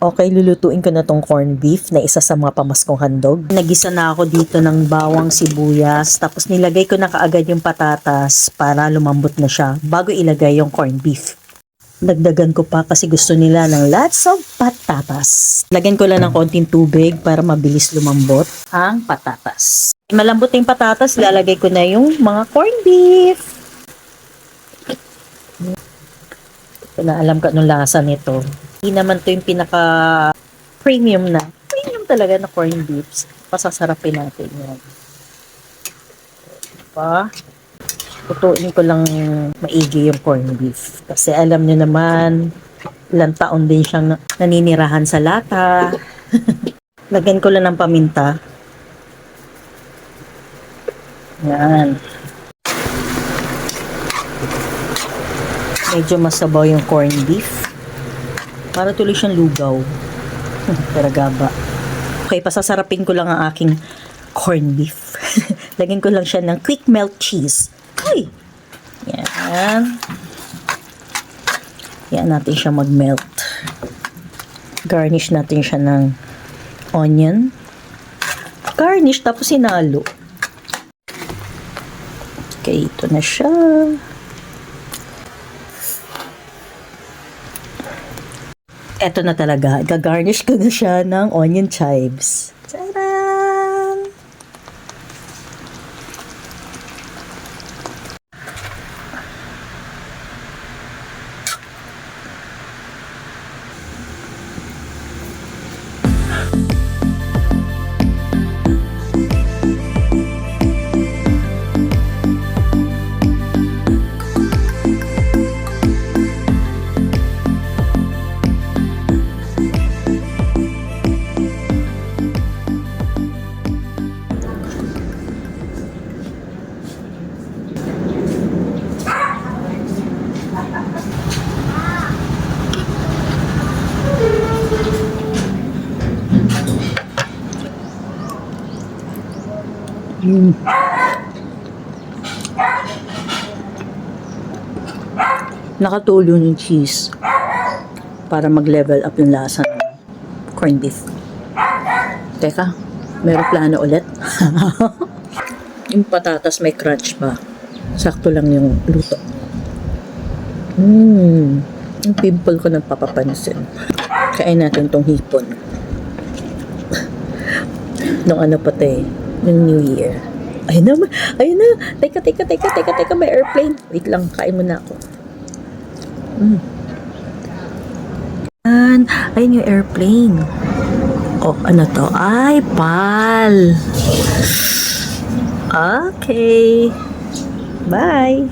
Okay, lulutuin ko na tong corned beef na isa sa mga pamaskong handog. Nagisa na ako dito ng bawang sibuyas, tapos nilagay ko na kaagad yung patatas para lumambot na siya bago ilagay yung corned beef. Dagdagan ko pa kasi gusto nila ng lots of patatas. Lagyan ko lang ng konting tubig para mabilis lumambot ang patatas. Malambot na yung patatas, lalagay ko na yung mga corned beef. Ito na, alam ko anong lasa nito. Hindi naman to yung pinaka premium talaga na corned beef. Pasasarapin natin yan. Diba? Tutuin ko lang maigi yung corned beef. Kasi alam nyo naman, ilang taon din siyang naninirahan sa lata. Lagyan ko lang ng paminta. Yan. Medyo masabaw yung corned beef. Para tuloy siyang lugaw. Taragaba. Okay, pasasarapin ko lang ang aking corned beef. Lagyan ko lang siya ng quick melt cheese. Ay! Yan. Yan natin siya mag-melt. Garnish natin siya ng onion. Garnish, tapos sinalo. Okay, ito na siya. Eto na talaga. Gagarnish ko na siya ng onion chives. Tadaan! Nakatulong yung cheese para mag-level up yung lasa ng corned beef. Teka, meron plano ulit. Yung patatas may crunch pa. Sakto lang yung luto. Yung pimple ko nagpapapansin. Kain natin tong hipon. Nung ano pati, nung New Year. Ayun na. Teka, may airplane. Wait lang, kain muna ako. Ayun yung airplane. Oh, ano to? Ay, pal. Okay. Bye.